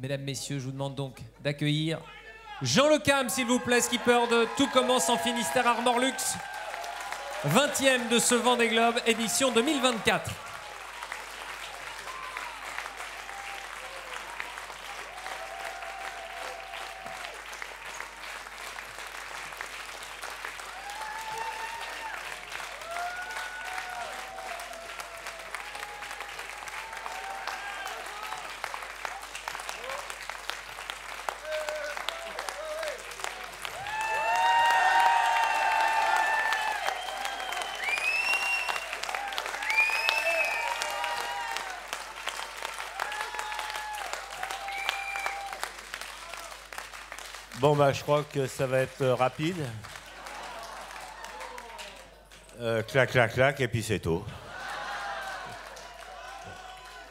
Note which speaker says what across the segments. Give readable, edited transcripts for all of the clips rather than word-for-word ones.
Speaker 1: Mesdames, Messieurs, je vous demande donc d'accueillir Jean Le Cam, s'il vous plaît, skipper de Tout commence en Finistère Armor Luxe, 20e de ce Vendée Globe, édition 2024.
Speaker 2: Bon, bah, je crois que ça va être rapide. Clac, clac, clac, et puis c'est tout.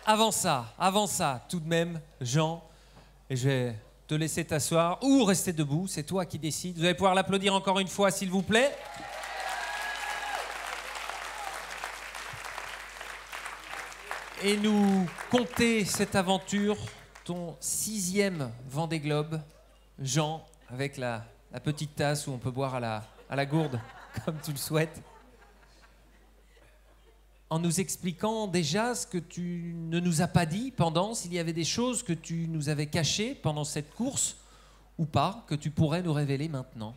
Speaker 1: Avant ça, tout de même, Jean, et je vais te laisser t'asseoir ou rester debout, c'est toi qui décides. Vous allez pouvoir l'applaudir encore une fois, s'il vous plaît. Et nous compter cette aventure, ton 6e Vendée Globe, Jean, avec la petite tasse où on peut boire à la gourde, comme tu le souhaites, en nous expliquant déjà ce que tu ne nous as pas dit pendant, s'il y avait des choses que tu nous avais cachées pendant cette course, ou pas, que tu pourrais nous révéler maintenant.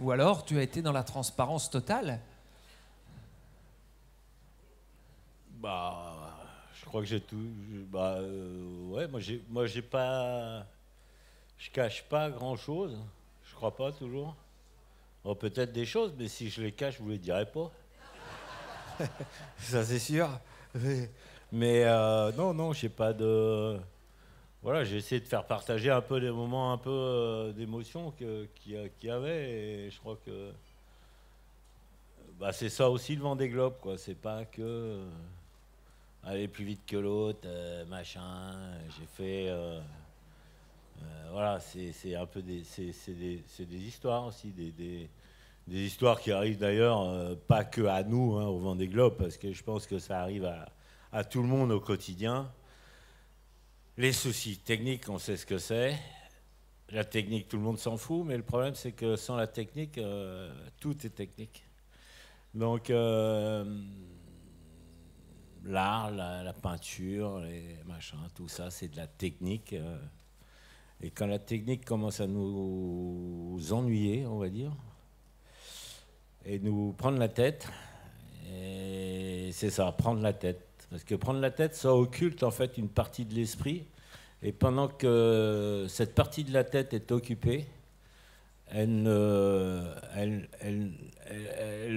Speaker 1: Ou alors, tu as été dans la transparence totale.
Speaker 2: Bah, je crois que j'ai tout. Ouais, moi j'ai pas. Je cache pas grand chose. Je crois pas toujours. Oh, peut-être des choses, mais si je les cache, je vous les dirai pas. Ça c'est sûr. Mais non, j'ai pas de. Voilà, j'ai essayé de faire partager un peu des moments un peu d'émotion qu'il y avait, et je crois que bah, c'est ça aussi le Vendée Globe, quoi. C'est pas que aller plus vite que l'autre, machin. J'ai fait, voilà, c'est un peu des histoires aussi, des histoires qui arrivent d'ailleurs pas que à nous, hein, au Vendée Globe, parce que je pense que ça arrive à tout le monde au quotidien. Les soucis techniques, on sait ce que c'est. La technique, tout le monde s'en fout, mais le problème, c'est que sans la technique, tout est technique. Donc, l'art, la peinture, les machins, tout ça, c'est de la technique. Et quand la technique commence à nous ennuyer, on va dire, et nous prendre la tête, et c'est ça, prendre la tête. Parce que prendre la tête, ça occulte en fait une partie de l'esprit. Et pendant que cette partie de la tête est occupée, elle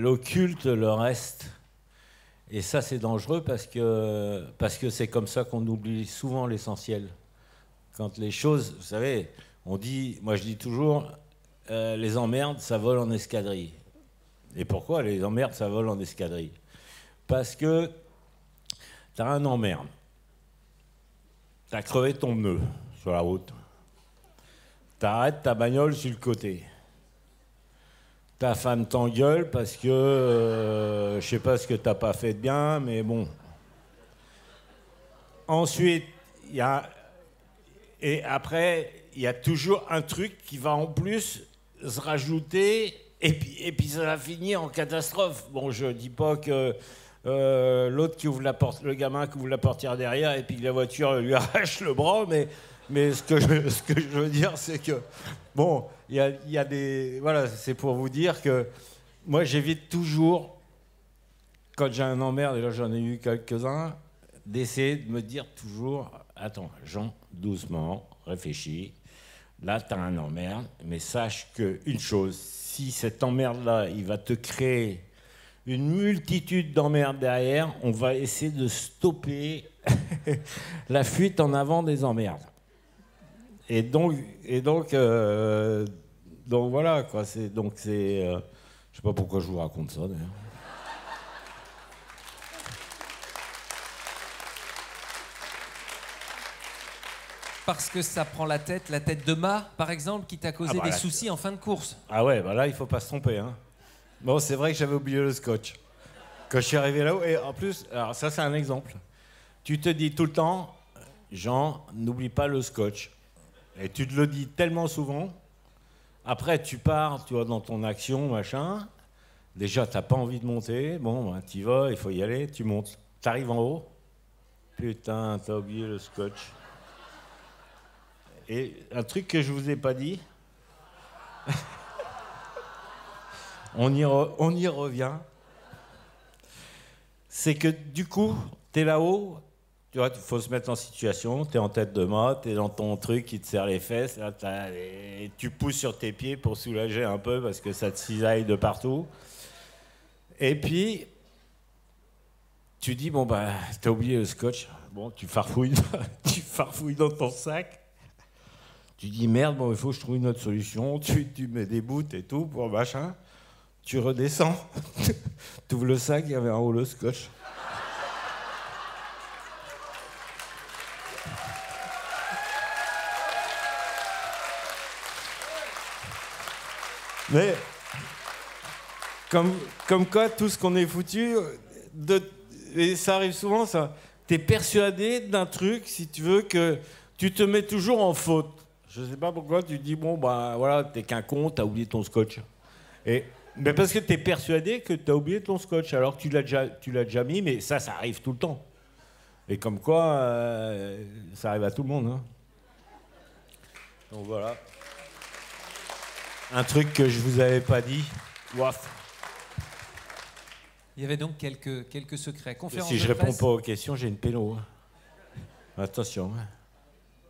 Speaker 2: occulte le reste. Et ça, c'est dangereux parce que c'est comme ça qu'on oublie souvent l'essentiel. Quand les choses, vous savez, moi je dis toujours, les emmerdes, ça vole en escadrille. Et pourquoi les emmerdes, ça vole en escadrille? Parce que t'as un emmerde. T'as crevé ton pneu sur la route. T'arrêtes ta bagnole sur le côté. Ta femme t'engueule parce que je sais pas ce que t'as pas fait de bien, mais bon. Ensuite, après, il y a toujours un truc qui va en plus se rajouter, et puis ça va finir en catastrophe. Bon, je dis pas que l'autre qui ouvre la porte, le gamin qui ouvre la portière derrière et puis que la voiture lui arrache le bras, mais ce que je veux dire, c'est que bon, il y a des, voilà, c'est pour vous dire que moi j'évite toujours, quand j'ai un emmerde, et là j'en ai eu quelques-uns, d'essayer de me dire toujours, attends Jean, doucement, réfléchis, là t'as un emmerde, mais sache qu'une chose, si cet emmerde-là, il va te créer une multitude d'emmerdes derrière, on va essayer de stopper la fuite en avant des emmerdes. Et donc voilà, quoi. Je sais pas pourquoi je vous raconte ça, d'ailleurs.
Speaker 1: Parce que ça prend la tête de Ma, par exemple, qui t'a causé des soucis en fin de course.
Speaker 2: Ah ouais, bah là, il faut pas se tromper, hein. Bon, c'est vrai que j'avais oublié le scotch. Quand je suis arrivé là-haut, et en plus, alors ça c'est un exemple. tu te dis tout le temps, Jean, n'oublie pas le scotch. Et tu te le dis tellement souvent. Après, tu pars, tu vois, dans ton action, machin. Déjà, t'as pas envie de monter. Bon, ben, t'y vas, il faut y aller. Tu montes. T'arrives en haut. Putain, t'as oublié le scotch. Et un truc que je vous ai pas dit. on y revient. C'est que du coup, t'es là-haut. Tu vois, il faut se mettre en situation, tu es en tête de mât, tu es dans ton truc qui te serre les fesses, là, et tu pousses sur tes pieds pour soulager un peu parce que ça te cisaille de partout. Et puis, tu dis, bon, bah, t'as oublié le scotch. Bon, tu farfouilles dans ton sac. Tu dis, merde, bon, il faut que je trouve une autre solution. Tu mets des bouts et tout pour machin. Tu redescends, tu ouvres le sac, il y avait en haut le scotch. Mais comme quoi, tout ce qu'on est foutu, et ça arrive souvent, ça. T'es persuadé d'un truc, si tu veux, que tu te mets toujours en faute. Je sais pas pourquoi, tu te dis, bon, bah voilà, t'es qu'un con, t'as oublié ton scotch. Mais parce que t'es persuadé que t'as oublié ton scotch, alors que tu l'as déjà mis, mais ça arrive tout le temps. Et comme quoi, ça arrive à tout le monde. Hein. Donc voilà. Un truc que je vous avais pas dit. Ouaf.
Speaker 1: Il y avait donc quelques secrets. Conférence
Speaker 2: si je
Speaker 1: de
Speaker 2: réponds
Speaker 1: presse.
Speaker 2: pas aux questions, j'ai une péno. Attention.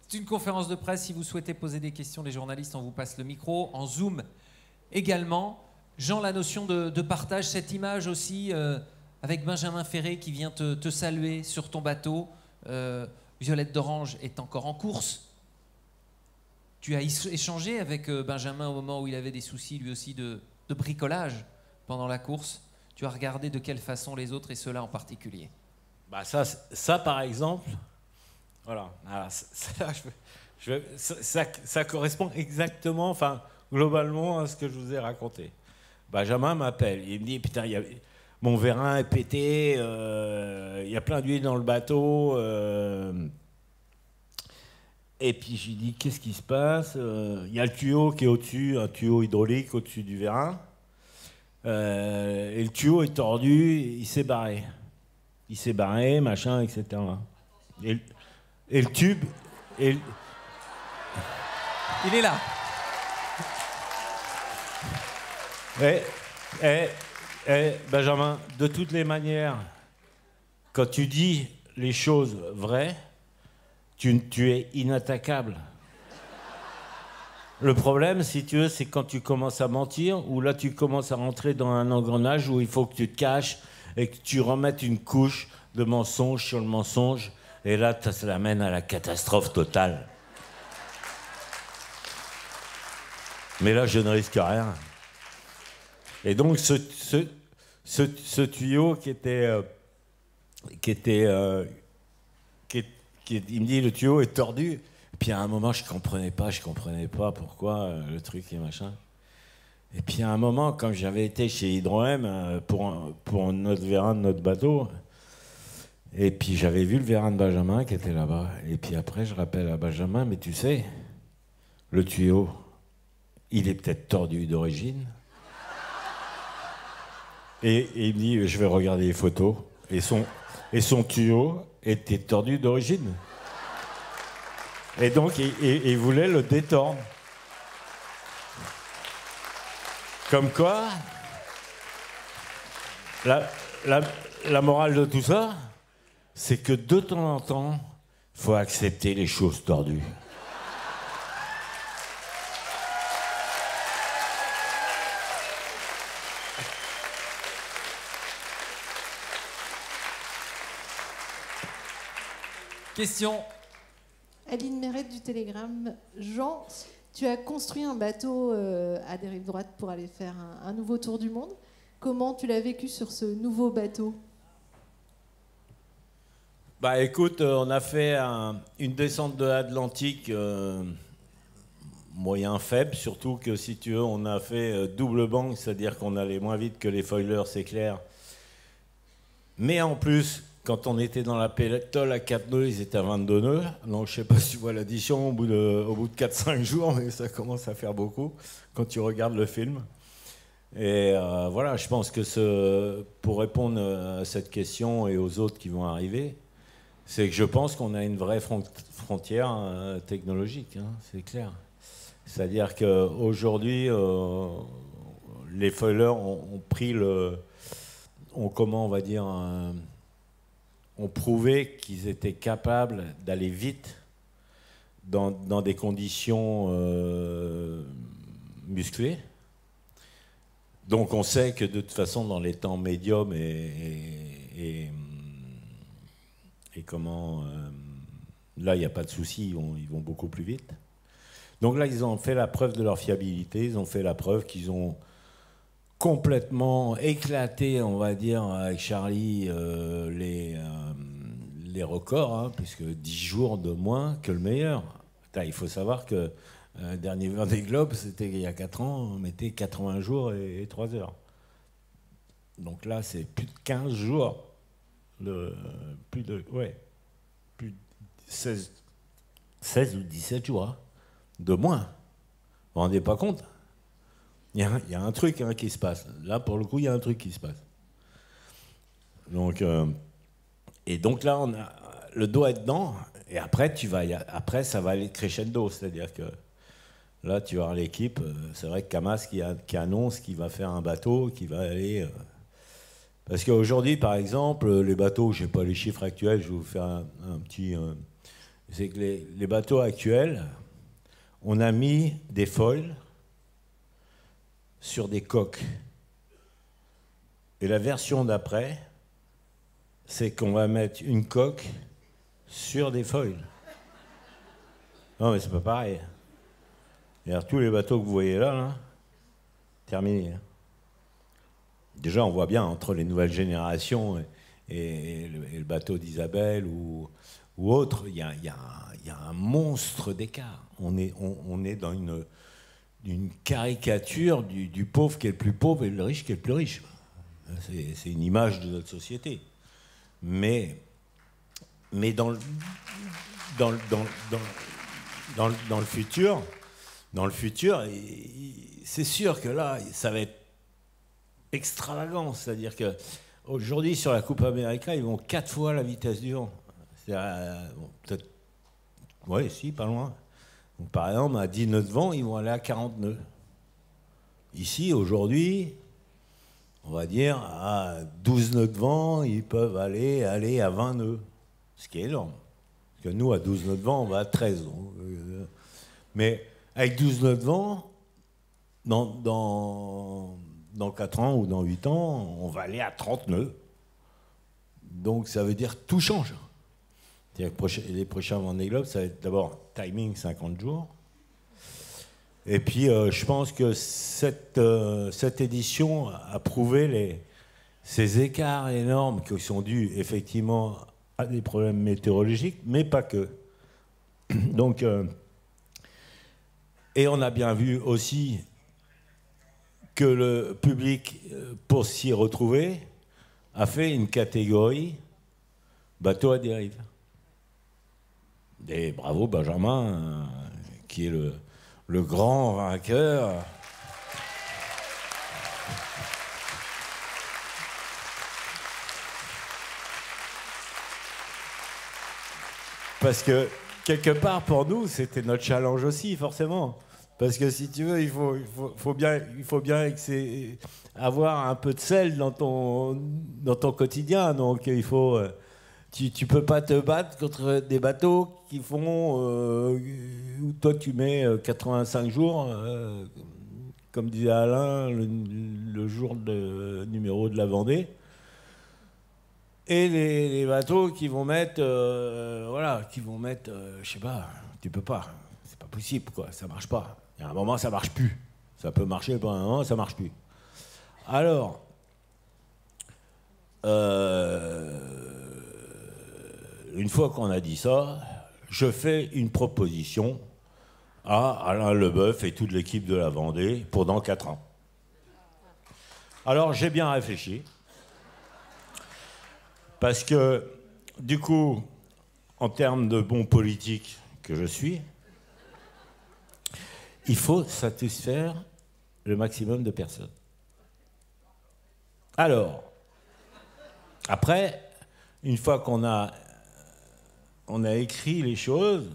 Speaker 1: C'est une conférence de presse. Si vous souhaitez poser des questions, les journalistes, on vous passe le micro. En Zoom également. Jean, la notion de partage, cette image aussi avec Benjamin Ferré qui vient te saluer sur ton bateau. Violette d'Orange est encore en course. Tu as échangé avec Benjamin au moment où il avait des soucis lui aussi de bricolage pendant la course. Tu as regardé de quelle façon les autres et ceux-là en particulier.
Speaker 2: Bah ça par exemple, voilà. Alors, ça correspond exactement, enfin globalement à ce que je vous ai raconté. Benjamin m'appelle, il me dit putain, mon vérin est pété, il y a plein d'huile dans le bateau. Et puis je lui dis, qu'est-ce qui se passe? Il y a le tuyau qui est au-dessus, un tuyau hydraulique au-dessus du vérin. Et le tuyau est tordu, il s'est barré. Il s'est barré, machin, etc. Et le tube... Il
Speaker 1: est là.
Speaker 2: Benjamin, de toutes les manières, quand tu dis les choses vraies, tu es inattaquable. Le problème, si tu veux, c'est quand tu commences à mentir, ou là tu commences à rentrer dans un engrenage où il faut que tu te caches et que tu remettes une couche de mensonge sur le mensonge, et là ça l'amène à la catastrophe totale. Mais là, je ne risque rien. Et donc ce tuyau il me dit le tuyau est tordu. Et puis à un moment, je comprenais pas pourquoi le truc et machin. Et puis à un moment, quand j'avais été chez Hydro-M pour notre vérin de notre bateau, et puis j'avais vu le vérin de Benjamin qui était là-bas. Et puis après, je rappelle à Benjamin, mais tu sais, le tuyau, il est peut-être tordu d'origine. Et il me dit, je vais regarder les photos. Et son tuyau était tordu d'origine. Et donc, il voulait le détordre. Comme quoi, la morale de tout ça, c'est que de temps en temps, il faut accepter les choses tordues.
Speaker 1: Question.
Speaker 3: Aline Mérette du Télégramme. Jean, tu as construit un bateau à dérive droite pour aller faire un nouveau tour du monde. Comment tu l'as vécu sur ce nouveau bateau?
Speaker 2: Bah écoute, on a fait une descente de l'Atlantique moyen faible, surtout que si tu veux, on a fait double banque, c'est-à-dire qu'on allait moins vite que les foilers, c'est clair. Mais en plus, quand on était dans la pétole à 4 nœuds, ils étaient à 22 nœuds. Donc je sais pas si tu vois l'addition au bout de 4-5 jours, mais ça commence à faire beaucoup quand tu regardes le film. Et voilà, je pense que pour répondre à cette question et aux autres qui vont arriver, c'est que je pense qu'on a une vraie frontière technologique, hein, c'est clair. C'est-à-dire qu'aujourd'hui, les foilers ont pris comment on va dire, ont prouvé qu'ils étaient capables d'aller vite dans des conditions musclées. Donc on sait que de toute façon, dans les temps médiums et comment... là, il n'y a pas de souci, ils vont beaucoup plus vite. Donc là, ils ont fait la preuve de leur fiabilité, ils ont fait la preuve qu'ils ont complètement éclaté, on va dire, avec Charlie, les records, hein, puisque 10 jours de moins que le meilleur. Putain, il faut savoir que dernier Vendée Globe, c'était il y a 4 ans, on mettait 80 jours et 3 heures. Donc là, c'est plus de 15 jours. Plus de 16 ou 17 jours hein, de moins. Vous vous rendez pas compte? Il y a un truc hein, qui se passe. Là, pour le coup, il y a un truc qui se passe. Donc, et donc là, on a le doigt est dedans, et après, après ça va aller crescendo. C'est-à-dire que là, tu vas voir l'équipe. C'est vrai que Camas qui annonce qu'il va faire un bateau qui va aller... parce qu'aujourd'hui, par exemple, les bateaux, je n'ai pas les chiffres actuels, je vais vous faire un petit... c'est que les bateaux actuels, on a mis des foils sur des coques. Et la version d'après, c'est qu'on va mettre une coque sur des foils. Non, mais c'est pas pareil. Alors, tous les bateaux que vous voyez là, terminé. Déjà, on voit bien entre les nouvelles générations et le bateau d'Isabelle ou autre, il y a un monstre d'écart. On est dans une caricature du pauvre qui est le plus pauvre et le riche qui est le plus riche. C'est une image de notre société. Mais dans le futur, c'est sûr que là, ça va être extravagant. C'est-à-dire qu'aujourd'hui, sur la Coupe América, ils vont 4 fois la vitesse du vent. Peut-être, oui, si, pas loin. Donc, par exemple, à 10 nœuds de vent, ils vont aller à 40 nœuds. Ici, aujourd'hui, on va dire, à 12 nœuds de vent, ils peuvent aller à 20 nœuds. Ce qui est énorme. Parce que nous, à 12 nœuds de vent, on va à 13. Mais avec 12 nœuds de vent, dans 4 ans ou dans 8 ans, on va aller à 30 nœuds. Donc ça veut dire que tout change. C'est-à-dire que les prochains Vendée Globe, ça va être d'abord timing 50 jours. Et puis je pense que cette édition a prouvé ces écarts énormes qui sont dus effectivement à des problèmes météorologiques, mais pas que. Donc, et on a bien vu aussi que le public, pour s'y retrouver, a fait une catégorie bateau à dérive. Et bravo Benjamin, qui est le grand vainqueur. Parce que, quelque part, pour nous, c'était notre challenge aussi, forcément. Parce que, si tu veux, il faut bien avoir un peu de sel dans ton quotidien. Donc, il faut... Tu peux pas te battre contre des bateaux qui font... où toi, tu mets 85 jours, comme disait Alain, le jour de numéro de la Vendée. Et les bateaux qui vont mettre... je sais pas, tu peux pas. C'est pas possible, quoi. Ça marche pas. Il y a un moment, ça marche plus. Ça peut marcher pendant un moment, ça marche plus. Alors... une fois qu'on a dit ça, je fais une proposition à Alain Leboeuf et toute l'équipe de la Vendée pour dans 4 ans. Alors j'ai bien réfléchi. Parce que, du coup, en termes de bon politique que je suis, il faut satisfaire le maximum de personnes. Alors, après, une fois qu'on a écrit les choses,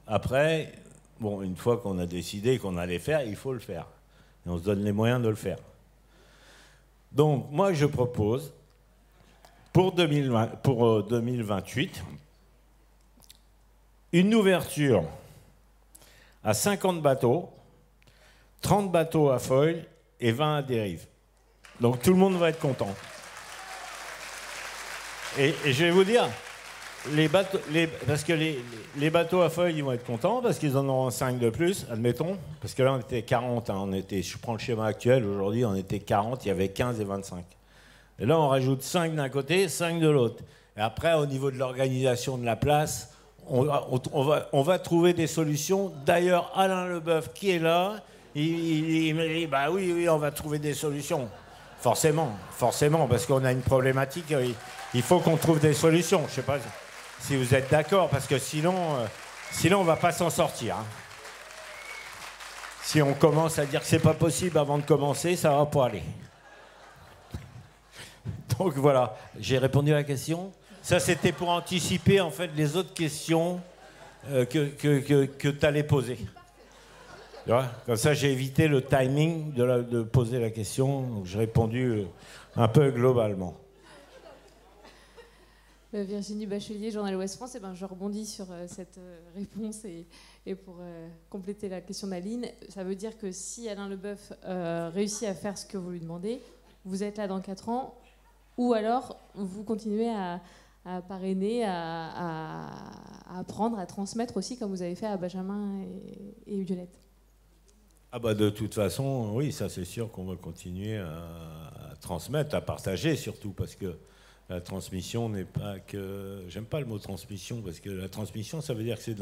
Speaker 2: après, bon, une fois qu'on a décidé qu'on allait faire, il faut le faire. Et on se donne les moyens de le faire. Donc, moi, je propose, pour 2028, une ouverture à 50 bateaux, 30 bateaux à foil et 20 à dérive. Donc tout le monde va être content. Et je vais vous dire, parce que les bateaux à foil, ils vont être contents parce qu'ils en auront 5 de plus, admettons. Parce que là, on était 40. Hein, je prends le schéma actuel, aujourd'hui, on était 40, il y avait 15 et 25. Et là, on rajoute 5 d'un côté, 5 de l'autre. Et après, au niveau de l'organisation de la place, on va trouver des solutions. D'ailleurs, Alain Leboeuf, qui est là, il me dit, bah oui, on va trouver des solutions. Forcément, parce qu'on a une problématique, il faut qu'on trouve des solutions. Je ne sais pas si vous êtes d'accord, parce que sinon on ne va pas s'en sortir. Hein. Si on commence à dire que ce n'est pas possible avant de commencer, ça ne va pas aller. Donc voilà, j'ai répondu à la question. Ça, c'était pour anticiper en fait les autres questions que tu allais poser. Comme ça, j'ai évité le timing de poser la question. Donc, j'ai répondu un peu globalement.
Speaker 4: Virginie Bachelier, Journal Ouest France. Je rebondis sur cette réponse et pour compléter la question d'Aline, ça veut dire que si Alain Leboeuf réussit à faire ce que vous lui demandez, vous êtes là dans 4 ans, ou alors vous continuez à parrainer, à apprendre, à transmettre aussi, comme vous avez fait à Benjamin et Violette.
Speaker 2: Ah bah de toute façon, oui, ça c'est sûr qu'on va continuer à transmettre, à partager surtout, parce que la transmission n'est pas que... J'aime pas le mot transmission, parce que la transmission, ça veut dire que c'est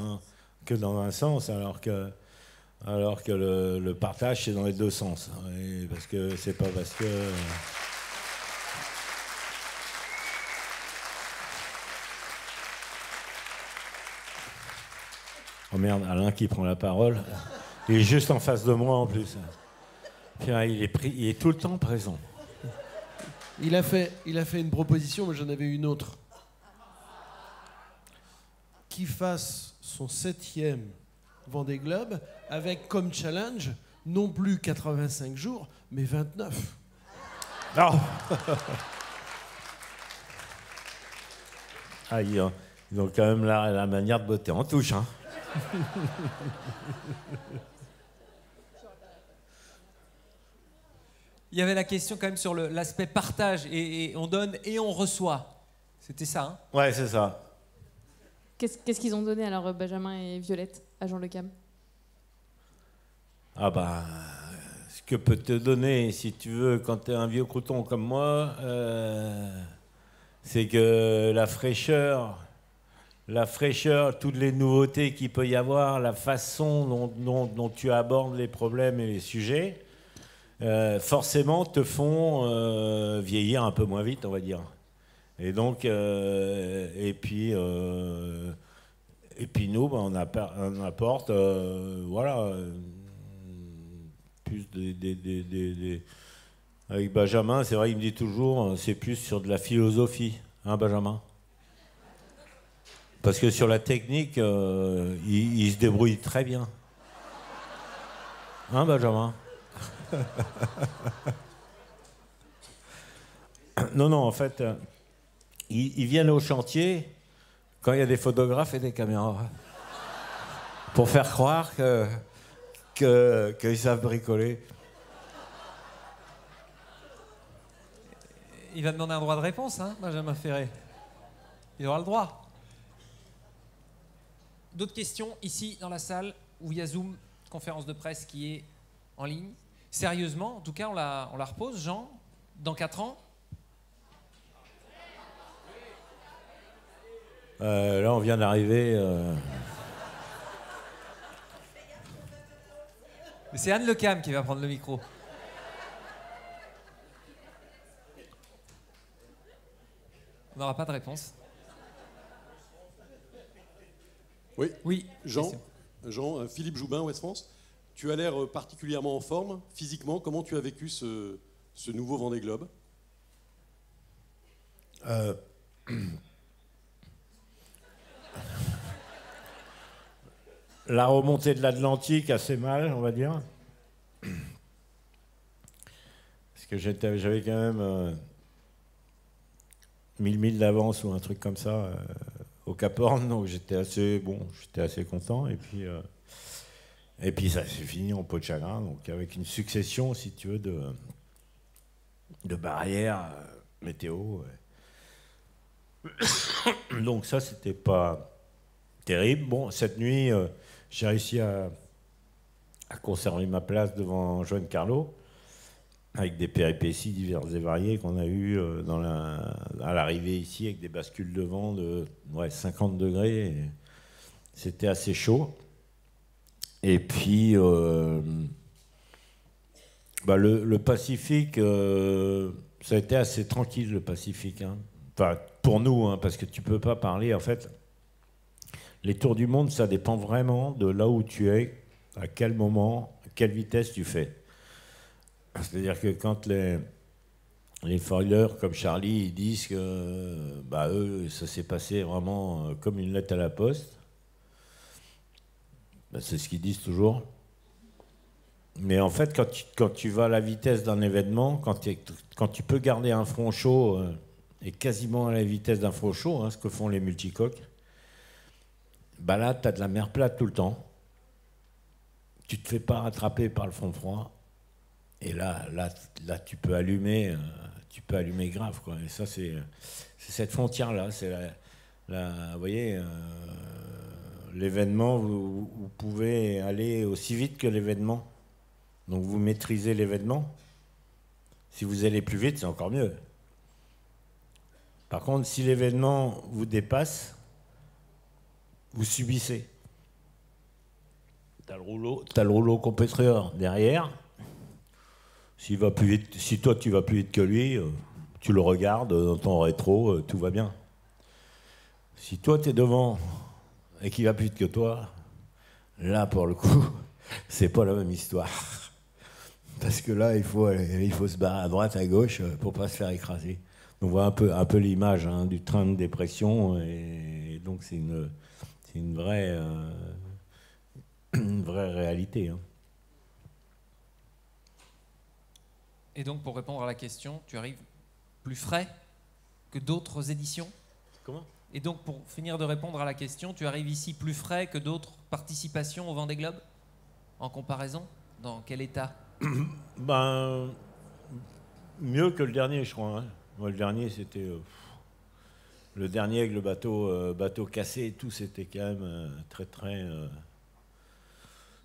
Speaker 2: que dans un sens, alors que le partage, c'est dans les deux sens. Et parce que c'est pas parce que... Oh merde, Alain qui prend la parole. Il est juste en face de moi en plus. Il est tout le temps présent.
Speaker 5: Il a fait une proposition, mais j'en avais une autre. Qu'il fasse son 7e Vendée Globe avec comme challenge non plus 85 jours, mais 29.
Speaker 2: Non. Ah, ils ont quand même la manière de botter en touche, hein.
Speaker 1: Il y avait la question quand même sur l'aspect partage, et on donne et on reçoit. C'était ça, hein?
Speaker 2: Ouais, c'est ça.
Speaker 4: Qu'est-ce qu'ils ont donné alors, Benjamin et Violette, à Jean Le Cam?
Speaker 2: Ah bah, ce que peut te donner, si tu veux, quand tu es un vieux crouton comme moi, c'est que la fraîcheur, toutes les nouveautés qu'il peut y avoir, la façon dont tu abordes les problèmes et les sujets, forcément te font vieillir un peu moins vite, on va dire. Et donc, et puis nous, on apporte, voilà, plus avec Benjamin, c'est vrai, il me dit toujours, c'est plus sur de la philosophie, hein, Benjamin? Parce que sur la technique, il se débrouille très bien. Hein, Benjamin? Non, en fait, ils viennent au chantier quand il y a des photographes et des caméras. Pour faire croire qu'ils savent bricoler.
Speaker 1: Il va demander un droit de réponse, hein, Benjamin Ferré. Il aura le droit. D'autres questions ici dans la salle où il y a Zoom, conférence de presse qui est en ligne. Sérieusement, en tout cas, on la repose. Jean, dans 4 ans?
Speaker 2: Là, on vient d'arriver.
Speaker 1: Mais c'est Anne Le Cam qui va prendre le micro. n'aura pas de réponse.
Speaker 6: Oui.
Speaker 1: Oui.
Speaker 6: Jean, Philippe Joubin, Ouest France. Tu as l'air particulièrement en forme, physiquement. Comment tu as vécu ce nouveau Vendée Globe ?
Speaker 2: La remontée de l'Atlantique, assez mal, on va dire. Parce que j'avais quand même 1000 milles d'avance ou un truc comme ça au Cap Horn, donc j'étais assez content. Et puis ça s'est fini en peau de chagrin, donc avec une succession, si tu veux, de barrières météo. Ouais. Donc ça, c'était pas terrible. Bon, cette nuit, j'ai réussi à conserver ma place devant Juan Carlo, avec des péripéties diverses et variées qu'on a eues à l'arrivée ici, avec des bascules de vent de 50 degrés. Et c'était assez chaud. Et puis, le Pacifique, ça a été assez tranquille, le Pacifique. Hein. Enfin, pour nous, hein, parce que tu peux pas parler, en fait. Les tours du monde, ça dépend vraiment de là où tu es, à quel moment, à quelle vitesse tu fais. C'est-à-dire que quand les foilers comme Charlie, ils disent que eux, ça s'est passé vraiment comme une lettre à la poste, c'est ce qu'ils disent toujours. Mais en fait, quand tu vas à la vitesse d'un événement, quand tu peux garder un front chaud et quasiment à la vitesse d'un front chaud, hein, ce que font les multicoques, là, tu as de la mer plate tout le temps. Tu te fais pas rattraper par le front froid. Et là, tu peux allumer grave, quoi. Et ça, c'est cette frontière-là. C'est vous voyez, l'événement, vous pouvez aller aussi vite que l'événement. Donc vous maîtrisez l'événement. Si vous allez plus vite, c'est encore mieux. Par contre, si l'événement vous dépasse, vous subissez. T'as le rouleau compresseur derrière. Si toi tu vas plus vite que lui, tu le regardes dans ton rétro, tout va bien. Si toi tu es devant et qu'il va plus vite que toi, là pour le coup, c'est pas la même histoire. Parce que là, il faut se barrer à droite, à gauche pour pas se faire écraser. On voit un peu l'image du train de dépression, et donc c'est une vraie réalité. Hein.
Speaker 1: Et donc, pour répondre à la question, tu arrives plus frais que d'autres éditions ?
Speaker 2: Comment ?
Speaker 1: Et donc, pour finir de répondre à la question, tu arrives ici plus frais que d'autres participations au Vendée Globe ? En comparaison ? Dans quel état ?
Speaker 2: Mieux que le dernier, je crois. Hein. Moi, le dernier, c'était... le dernier avec le bateau cassé et tout, c'était quand même très, très...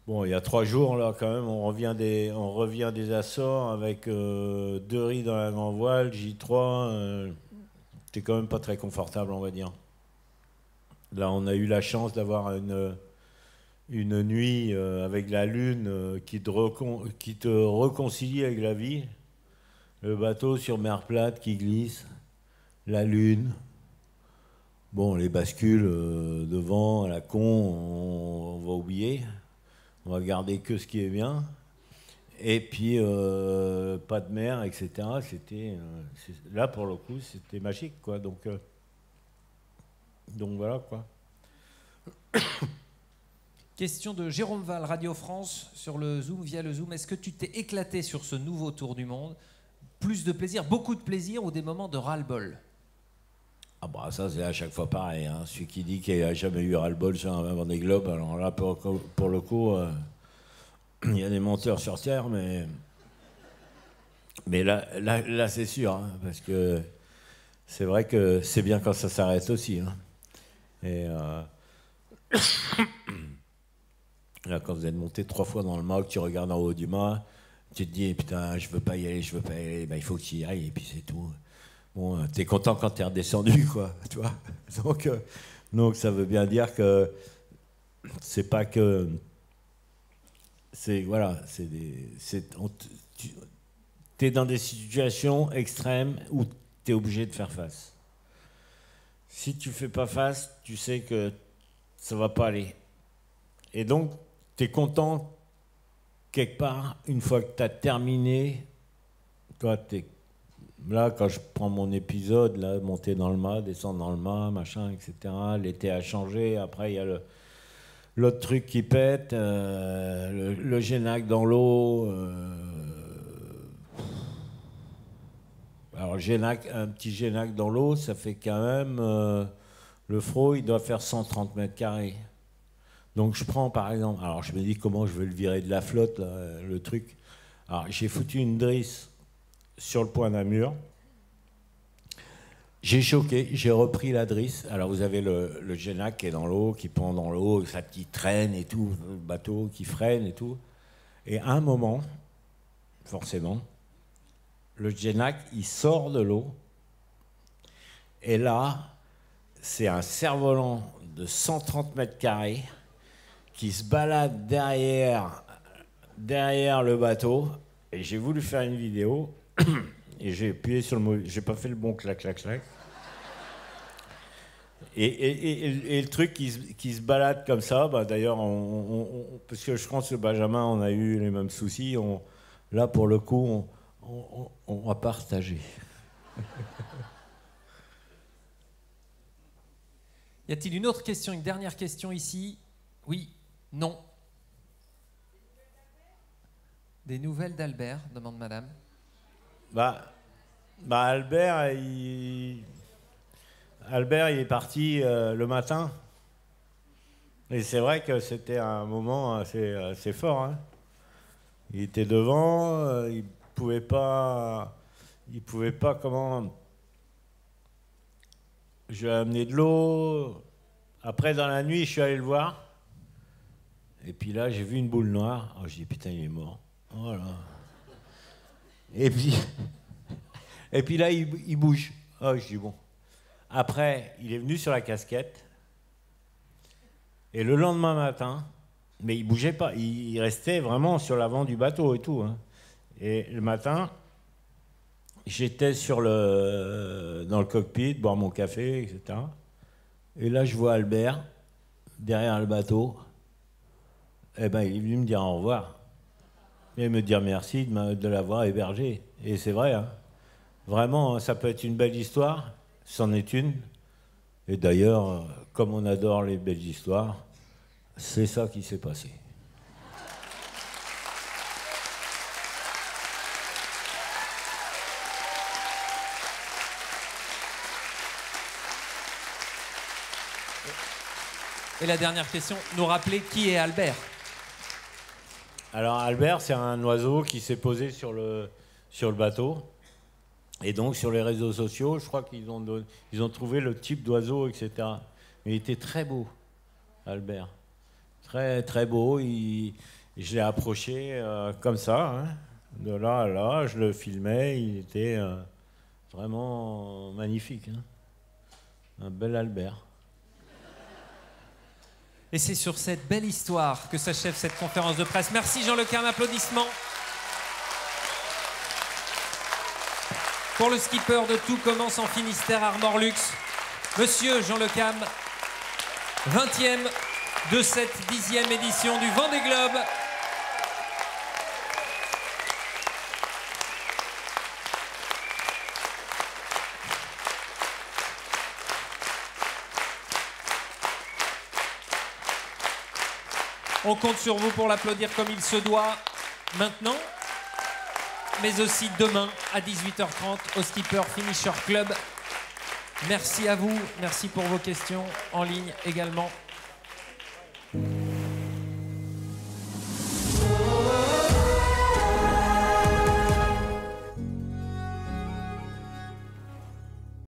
Speaker 2: Bon, il y a 3 jours, là, quand même, on revient des Açores avec 2 riz dans la grand voile, J3. C'était quand même pas très confortable, on va dire. Là, on a eu la chance d'avoir une nuit avec la lune qui te réconcilie avec la vie. Le bateau sur mer plate qui glisse, la lune. Bon, les bascules devant, à la con, on va oublier. On va garder que ce qui est bien. Et puis, pas de mer, etc. Là, pour le coup, c'était magique, quoi. Donc voilà, quoi.
Speaker 1: Question de Jérôme Val, Radio France, sur le Zoom, via le Zoom. Est-ce que tu t'es éclaté sur ce nouveau tour du monde ? Plus de plaisir, beaucoup de plaisir ou des moments de ras-le-bol ?
Speaker 2: Ça, c'est à chaque fois pareil. Hein. Celui qui dit qu'il n'a jamais eu ras-le-bol sur un Vendée Globe, alors là, pour le coup, il y a des menteurs sur Terre, mais là c'est sûr, hein, parce que c'est vrai que c'est bien quand ça s'arrête aussi. Hein. Et là, quand vous êtes monté 3 fois dans le mât, que tu regardes en haut du mât, tu te dis, putain, je veux pas y aller, il faut que tu y ailles, et puis c'est tout. Bon, t'es content quand t'es redescendu, quoi, tu vois. Donc ça veut bien dire que c'est pas que... T'es dans des situations extrêmes où t'es obligé de faire face. Si tu fais pas face, tu sais que ça va pas aller. Et donc, tu es content, quelque part, une fois que tu as terminé, toi, là, quand je prends mon épisode, là, monter dans le mât, descendre dans le mât, machin, etc., l'été a changé, après, il y a l'autre truc qui pète, le génac dans l'eau. Alors, un petit génac dans l'eau, ça fait quand même... le Frau, il doit faire 130 mètres carrés. Donc, je prends, par exemple... Alors, je me dis comment je veux le virer de la flotte, là, le truc. Alors, j'ai foutu une drisse sur le point d'un mur. J'ai choqué, j'ai repris la drisse. Alors, vous avez le génac qui est dans l'eau, qui pend dans l'eau, ça qui traîne et tout, le bateau qui freine et tout. Et à un moment, forcément... le génac, il sort de l'eau. Et là, c'est un cerf-volant de 130 mètres carrés qui se balade derrière le bateau. Et j'ai voulu faire une vidéo. Et j'ai appuyé sur le... J'ai pas fait le bon clac, clac, clac. Et le truc qui se balade comme ça, bah d'ailleurs, parce que je pense que Benjamin, on a eu les mêmes soucis. Là, pour le coup, on va partager.
Speaker 1: Y a-t-il une autre question, une dernière question ici? Oui, non. Des nouvelles d'Albert, demande madame.
Speaker 2: Albert, Albert, il est parti le matin. Et c'est vrai que c'était un moment assez fort. Hein. Il était devant, il pouvait pas comment. Je lui ai amené de l'eau. Après, dans la nuit, je suis allé le voir. Et puis là, j'ai vu une boule noire. Oh, j'ai dit, putain, il est mort. Voilà. Et puis là, il bouge. Oh, je dis, bon. Après, il est venu sur la casquette. Et le lendemain matin, mais il bougeait pas. Il restait vraiment sur l'avant du bateau et tout. Hein. Et le matin, j'étais dans le cockpit, boire mon café, etc. Et là, je vois Albert, derrière le bateau. Eh ben, il est venu me dire au revoir. Et me dire merci de l'avoir hébergé. Et c'est vrai, hein. Vraiment, ça peut être une belle histoire, c'en est une. Et d'ailleurs, comme on adore les belles histoires, c'est ça qui s'est passé.
Speaker 1: Et la dernière question, nous rappeler qui est Albert?
Speaker 2: Alors Albert, c'est un oiseau qui s'est posé sur le bateau. Et donc sur les réseaux sociaux, je crois qu'ils ont trouvé le type d'oiseau, etc. Mais il était très beau, Albert. Très, très beau. Je l'ai approché comme ça, hein, de là à là. Je le filmais. Il était vraiment magnifique. Hein. Un bel Albert.
Speaker 1: Et c'est sur cette belle histoire que s'achève cette conférence de presse. Merci Jean Le Cam, applaudissements. Pour le skipper de Tout commence en Finistère, Armor Luxe, Monsieur Jean Le Cam, 20e de cette 10e édition du Vendée Globe. On compte sur vous pour l'applaudir comme il se doit maintenant, mais aussi demain à 18h30 au Skipper Finisher Club. Merci à vous, merci pour vos questions en ligne également.